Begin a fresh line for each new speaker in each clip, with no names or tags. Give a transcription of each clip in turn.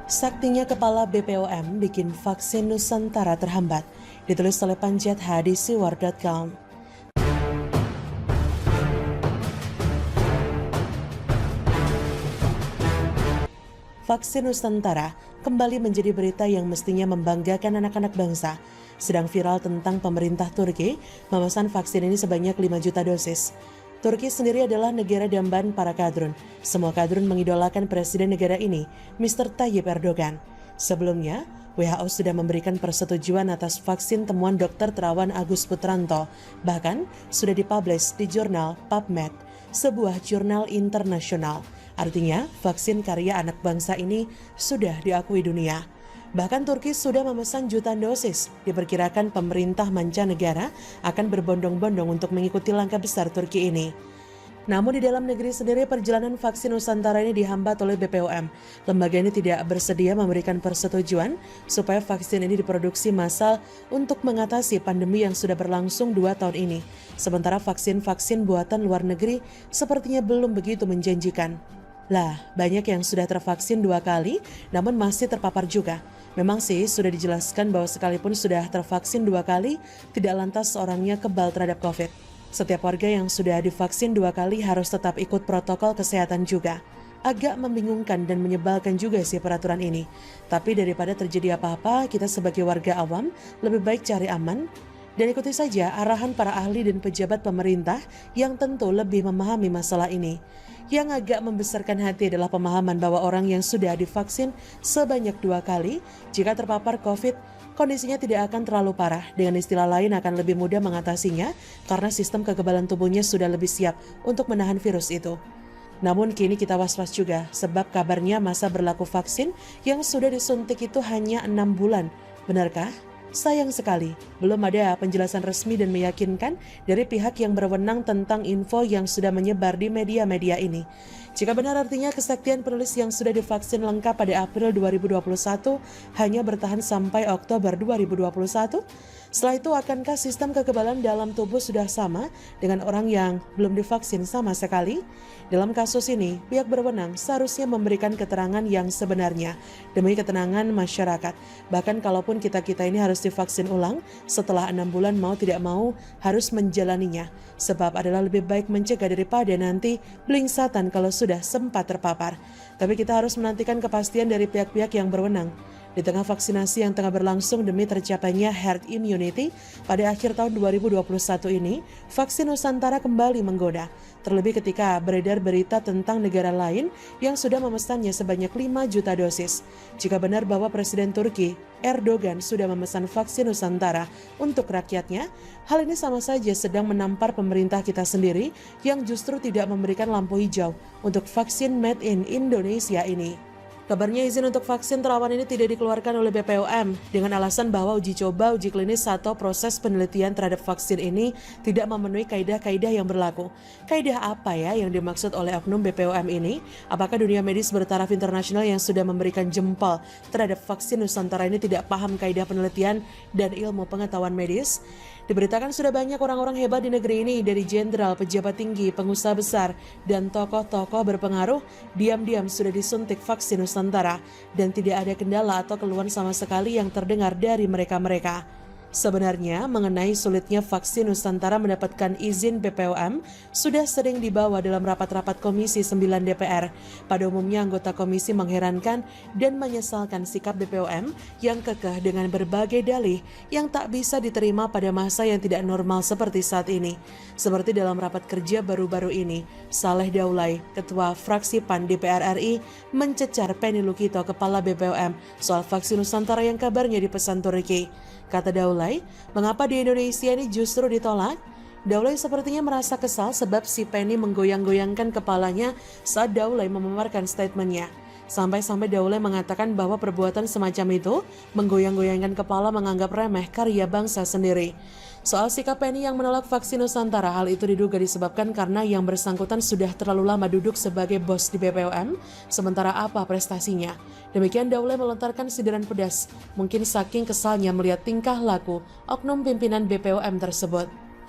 Saktinya Kepala BPOM bikin vaksin Nusantara terhambat. Ditulis oleh Panjat H di siwar.com. Vaksin Nusantara kembali menjadi berita yang mestinya membanggakan anak-anak bangsa. Sedang viral tentang pemerintah Turki memesan vaksin ini sebanyak 5 juta dosis. Turki sendiri adalah negara dambaan para kadrun. Semua kadrun mengidolakan presiden negara ini, Mr. Tayyip Erdogan. Sebelumnya, WHO sudah memberikan persetujuan atas vaksin temuan Dr. Terawan Agus Putranto. Bahkan, sudah dipublish di jurnal PubMed, sebuah jurnal internasional. Artinya, vaksin karya anak bangsa ini sudah diakui dunia. Bahkan Turki sudah memesan jutaan dosis. Diperkirakan pemerintah mancanegara akan berbondong-bondong untuk mengikuti langkah besar Turki ini. Namun di dalam negeri sendiri perjalanan vaksin Nusantara ini dihambat oleh BPOM. Lembaga ini tidak bersedia memberikan persetujuan supaya vaksin ini diproduksi massal untuk mengatasi pandemi yang sudah berlangsung 2 tahun ini. Sementara vaksin-vaksin buatan luar negeri sepertinya belum begitu menjanjikan. Lah, banyak yang sudah tervaksin 2 kali namun masih terpapar juga. Memang sih sudah dijelaskan bahwa sekalipun sudah tervaksin 2 kali, tidak lantas orangnya kebal terhadap COVID. Setiap warga yang sudah divaksin 2 kali harus tetap ikut protokol kesehatan juga. Agak membingungkan dan menyebalkan juga sih peraturan ini. Tapi daripada terjadi apa-apa, kita sebagai warga awam lebih baik cari aman dan ikuti saja arahan para ahli dan pejabat pemerintah yang tentu lebih memahami masalah ini. Yang agak membesarkan hati adalah pemahaman bahwa orang yang sudah divaksin sebanyak 2 kali, jika terpapar COVID, kondisinya tidak akan terlalu parah. Dengan istilah lain akan lebih mudah mengatasinya karena sistem kekebalan tubuhnya sudah lebih siap untuk menahan virus itu. Namun kini kita was-was juga sebab kabarnya masa berlaku vaksin yang sudah disuntik itu hanya 6 bulan. Benarkah? Sayang sekali, belum ada penjelasan resmi dan meyakinkan dari pihak yang berwenang tentang info yang sudah menyebar di media-media ini. Jika benar artinya kesaktian penulis yang sudah divaksin lengkap pada April 2021 hanya bertahan sampai Oktober 2021? Setelah itu akankah sistem kekebalan dalam tubuh sudah sama dengan orang yang belum divaksin sama sekali? Dalam kasus ini, pihak berwenang seharusnya memberikan keterangan yang sebenarnya demi ketenangan masyarakat. Bahkan kalaupun kita-kita ini harus divaksin ulang, setelah 6 bulan mau tidak mau harus menjalaninya. Sebab adalah lebih baik mencegah daripada nanti blingsatan kalau sudah sempat terpapar. Tapi kita harus menantikan kepastian dari pihak-pihak yang berwenang. Di tengah vaksinasi yang tengah berlangsung demi tercapainya herd immunity pada akhir tahun 2021 ini, vaksin Nusantara kembali menggoda. Terlebih ketika beredar berita tentang negara lain yang sudah memesannya sebanyak 5 juta dosis. Jika benar bahwa Presiden Turki, Erdogan sudah memesan vaksin Nusantara untuk rakyatnya, hal ini sama saja sedang menampar pemerintah kita sendiri yang justru tidak memberikan lampu hijau untuk vaksin made in Indonesia ini. Kabarnya izin untuk vaksin terawan ini tidak dikeluarkan oleh BPOM dengan alasan bahwa uji coba, uji klinis atau proses penelitian terhadap vaksin ini tidak memenuhi kaidah-kaidah yang berlaku. Kaidah apa ya yang dimaksud oleh oknum BPOM ini? Apakah dunia medis bertaraf internasional yang sudah memberikan jempol terhadap vaksin Nusantara ini tidak paham kaidah penelitian dan ilmu pengetahuan medis? Diberitakan sudah banyak orang-orang hebat di negeri ini, dari jenderal, pejabat tinggi, pengusaha besar, dan tokoh-tokoh berpengaruh, diam-diam sudah disuntik vaksin Nusantara, dan tidak ada kendala atau keluhan sama sekali yang terdengar dari mereka-mereka. Sebenarnya, mengenai sulitnya vaksin Nusantara mendapatkan izin BPOM sudah sering dibawa dalam rapat-rapat Komisi 9 DPR. Pada umumnya anggota komisi mengherankan dan menyesalkan sikap BPOM yang kekeh dengan berbagai dalih yang tak bisa diterima pada masa yang tidak normal seperti saat ini. Seperti dalam rapat kerja baru-baru ini, Saleh Daulay, Ketua Fraksi PAN DPR RI, mencecar Penny Lukito, Kepala BPOM, soal vaksin Nusantara yang kabarnya dipesan Turki. Kata Daulay, mengapa di Indonesia ini justru ditolak? Daulay sepertinya merasa kesal sebab si Penny menggoyang-goyangkan kepalanya saat Daulay memaparkan statementnya. Sampai-sampai Daulay mengatakan bahwa perbuatan semacam itu menggoyang-goyangkan kepala menganggap remeh karya bangsa sendiri. Soal sikap Penny yang menolak vaksin Nusantara, hal itu diduga disebabkan karena yang bersangkutan sudah terlalu lama duduk sebagai bos di BPOM, sementara apa prestasinya. Demikian Daulay melontarkan sindiran pedas, mungkin saking kesalnya melihat tingkah laku oknum pimpinan BPOM tersebut.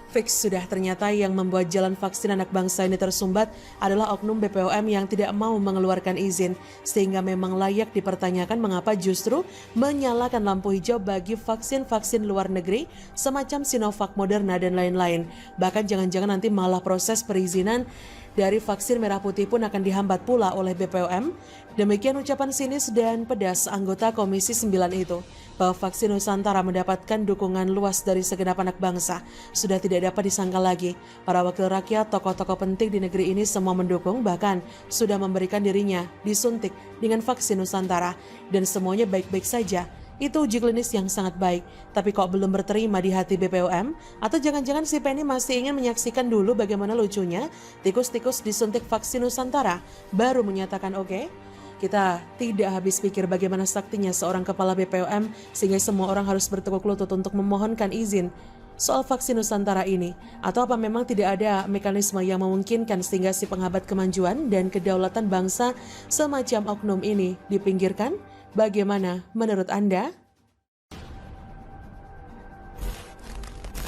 Fix sudah, ternyata yang membuat jalan vaksin anak bangsa ini tersumbat adalah oknum BPOM yang tidak mau mengeluarkan izin, sehingga memang layak dipertanyakan mengapa justru menyalakan lampu hijau bagi vaksin-vaksin luar negeri semacam Sinovac, Moderna, dan lain-lain. Bahkan jangan-jangan nanti malah proses perizinan dari vaksin merah putih pun akan dihambat pula oleh BPOM. Demikian ucapan sinis dan pedas anggota Komisi 9 itu, bahwa vaksin Nusantara mendapatkan dukungan luas dari segenap anak bangsa sudah tidak dapat disangkal lagi. Para wakil rakyat, tokoh-tokoh penting di negeri ini semua mendukung, bahkan sudah memberikan dirinya disuntik dengan vaksin Nusantara, dan semuanya baik-baik saja. Itu uji klinis yang sangat baik, tapi kok belum berterima di hati BPOM? Atau jangan-jangan si Penny masih ingin menyaksikan dulu bagaimana lucunya tikus-tikus disuntik vaksin Nusantara, baru menyatakan oke? Kita tidak habis pikir bagaimana saktinya seorang kepala BPOM sehingga semua orang harus bertekuk lutut untuk memohonkan izin soal vaksin Nusantara ini. Atau apa memang tidak ada mekanisme yang memungkinkan sehingga si penghambat kemajuan dan kedaulatan bangsa semacam oknum ini dipinggirkan? Bagaimana menurut Anda?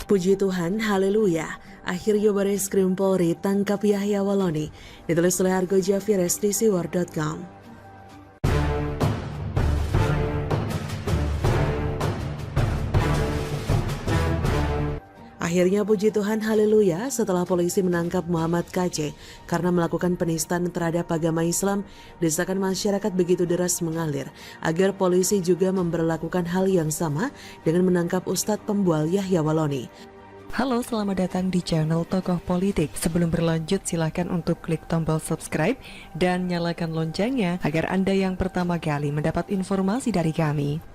Puji Tuhan, haleluya. Akhirnya Bareskrim Polri tangkap Yahya Waloni. Ditulis oleh Argo Javires di siwar.com. Akhirnya puji Tuhan, haleluya, setelah polisi menangkap Muhammad KC karena melakukan penistaan terhadap agama Islam, desakan masyarakat begitu deras mengalir agar polisi juga memberlakukan hal yang sama dengan menangkap Ustadz pembual Yahya Waloni.
Halo, selamat datang di channel Tokoh Politik. Sebelum berlanjut, silakan untuk klik tombol subscribe dan nyalakan loncengnya agar Anda yang pertama kali mendapat informasi dari kami.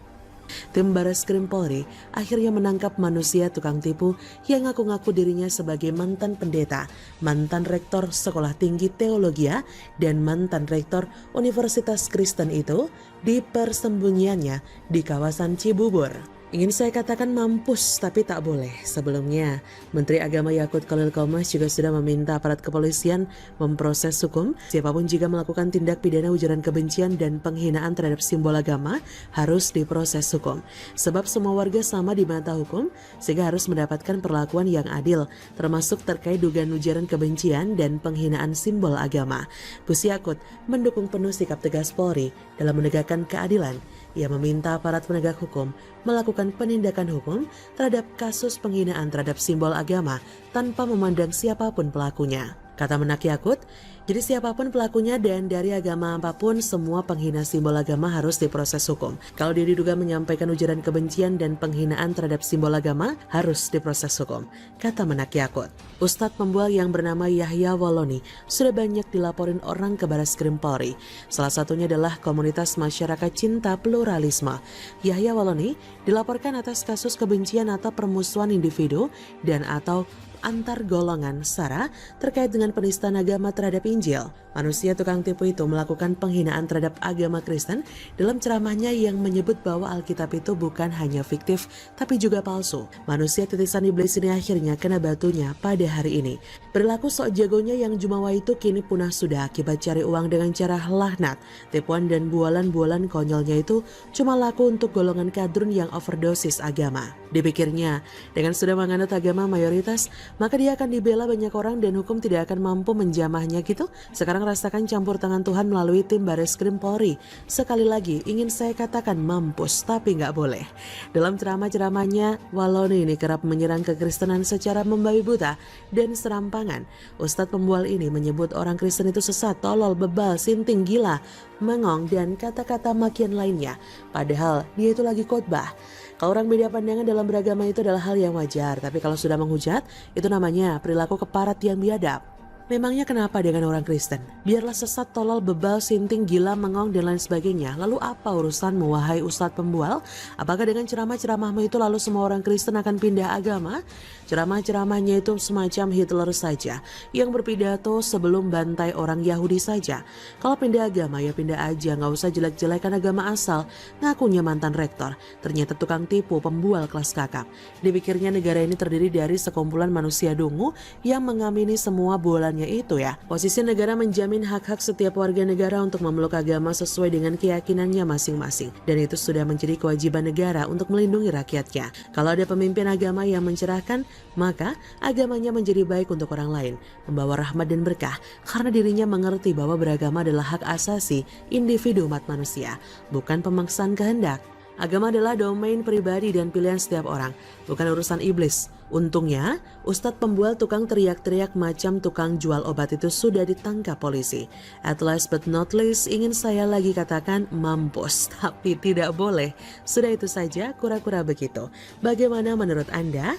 Tim Bareskrim Polri akhirnya menangkap manusia tukang tipu yang ngaku-ngaku dirinya sebagai mantan pendeta, mantan rektor Sekolah Tinggi Teologia, dan mantan rektor Universitas Kristen itu di persembunyiannya di kawasan Cibubur. Ingin saya katakan mampus, tapi tak boleh. Sebelumnya, Menteri Agama Yakut Khalil Qomas juga sudah meminta aparat kepolisian memproses hukum. Siapapun jika melakukan tindak pidana ujaran kebencian dan penghinaan terhadap simbol agama harus diproses hukum. Sebab semua warga sama di mata hukum, sehingga harus mendapatkan perlakuan yang adil, termasuk terkait dugaan ujaran kebencian dan penghinaan simbol agama. Gus Yakut mendukung penuh sikap tegas Polri dalam menegakkan keadilan. Ia meminta aparat penegak hukum melakukan penindakan hukum terhadap kasus penghinaan terhadap simbol agama tanpa memandang siapapun pelakunya. Kata Menak Yakut, jadi siapapun pelakunya dan dari agama apapun, semua penghina simbol agama harus diproses hukum. Kalau dia diduga menyampaikan ujaran kebencian dan penghinaan terhadap simbol agama, harus diproses hukum, kata Menak Yakut. Ustadz pembual yang bernama Yahya Waloni sudah banyak dilaporin orang ke Bareskrim Polri. Salah satunya adalah komunitas masyarakat cinta pluralisme. Yahya Waloni dilaporkan atas kasus kebencian atau permusuhan individu dan atau antar golongan SARA terkait dengan penistaan agama terhadap Injil. Manusia tukang tipu itu melakukan penghinaan terhadap agama Kristen dalam ceramahnya yang menyebut bahwa Alkitab itu bukan hanya fiktif tapi juga palsu. Manusia titisan iblis ini akhirnya kena batunya pada hari ini. Perilaku sok jagonya yang jumawa itu kini punah sudah akibat cari uang dengan cara laknat. Tipuan dan bualan-bualan konyolnya itu cuma laku untuk golongan kadrun yang overdosis agama. Dipikirnya, dengan sudah menganut agama mayoritas, maka dia akan dibela banyak orang dan hukum tidak akan mampu menjamahnya gitu. Sekarang rasakan campur tangan Tuhan melalui tim Bareskrim Polri. Sekali lagi ingin saya katakan mampus, tapi nggak boleh. Dalam ceramah-ceramahnya, Waloni ini kerap menyerang kekristenan secara membabi buta dan serampangan. Ustadz pembual ini menyebut orang Kristen itu sesat, tolol, bebal, sinting, gila, mengong, dan kata-kata makian lainnya. Padahal dia itu lagi khotbah. Kalau orang beda pandangan dalam beragama itu adalah hal yang wajar, tapi kalau sudah menghujat, itu namanya perilaku keparat yang biadab. Memangnya kenapa dengan orang Kristen? Biarlah sesat, tolol, bebal, sinting, gila, mengong, dan lain sebagainya. Lalu apa urusanmu, wahai Ustadz pembual? Apakah dengan ceramah-ceramahmu itu lalu semua orang Kristen akan pindah agama? Ceramah-ceramahnya itu semacam Hitler saja, yang berpidato sebelum bantai orang Yahudi saja. Kalau pindah agama ya pindah aja, nggak usah jelek-jelekan agama asal. Ngakunya mantan rektor, ternyata tukang tipu, pembual kelas kakap. Dipikirnya negara ini terdiri dari sekumpulan manusia dungu yang mengamini semua bualan bulannya itu ya. Posisi negara menjamin hak-hak setiap warga negara untuk memeluk agama sesuai dengan keyakinannya masing-masing. Dan itu sudah menjadi kewajiban negara untuk melindungi rakyatnya. Kalau ada pemimpin agama yang mencerahkan, maka agamanya menjadi baik untuk orang lain, membawa rahmat dan berkah, karena dirinya mengerti bahwa beragama adalah hak asasi individu umat manusia, bukan pemaksaan kehendak. Agama adalah domain pribadi dan pilihan setiap orang, bukan urusan iblis. Untungnya, Ustadz pembual tukang teriak-teriak macam tukang jual obat itu sudah ditangkap polisi. At last but not least, ingin saya lagi katakan mampus, tapi tidak boleh. Sudah itu saja, kura-kura begitu. Bagaimana menurut Anda?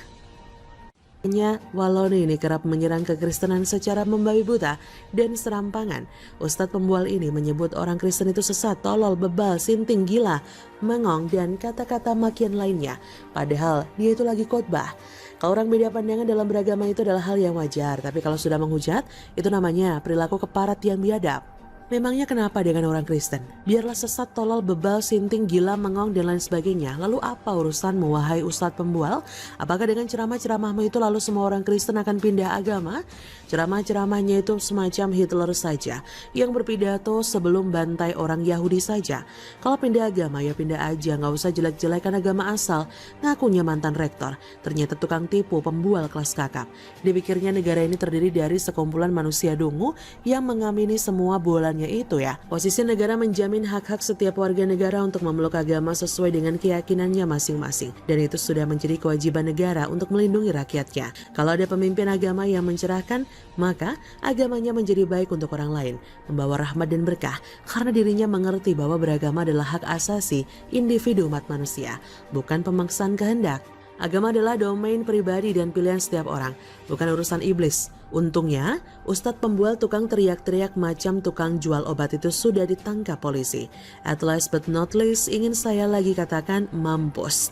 Walau ini kerap menyerang kekristenan secara membabi buta dan serampangan, Ustadz pembual ini menyebut orang Kristen itu sesat, tolol, bebal, sinting, gila, mengong, dan kata-kata makian lainnya. Padahal dia itu lagi khotbah. Kalau orang beda pandangan dalam beragama itu adalah hal yang wajar, tapi kalau sudah menghujat, itu namanya perilaku keparat yang biadab. Memangnya kenapa dengan orang Kristen? Biarlah sesat, tolol, bebal, sinting, gila, mengong, dan lain sebagainya. Lalu apa urusanmu, wahai Ustadz pembual? Apakah dengan ceramah-ceramahmu itu lalu semua orang Kristen akan pindah agama? Ceramah-ceramahnya itu semacam Hitler saja, yang berpidato sebelum bantai orang Yahudi saja. Kalau pindah agama ya pindah aja, gak usah jelek-jelekan agama asal. Ngakunya mantan rektor, ternyata tukang tipu, pembual kelas kakap. Dipikirnya negara ini terdiri dari sekumpulan manusia dungu yang mengamini semua bola itu ya. Posisi negara menjamin hak-hak setiap warga negara untuk memeluk agama sesuai dengan keyakinannya masing-masing. Dan itu sudah menjadi kewajiban negara untuk melindungi rakyatnya. Kalau ada pemimpin agama yang mencerahkan, maka agamanya menjadi baik untuk orang lain, membawa rahmat dan berkah, karena dirinya mengerti bahwa beragama adalah hak asasi individu umat manusia, bukan pemaksaan kehendak. Agama adalah domain pribadi dan pilihan setiap orang, bukan urusan iblis. Untungnya, Ustadz pembual tukang teriak-teriak macam tukang jual obat itu sudah ditangkap polisi. At last but not least, ingin saya lagi katakan mampus.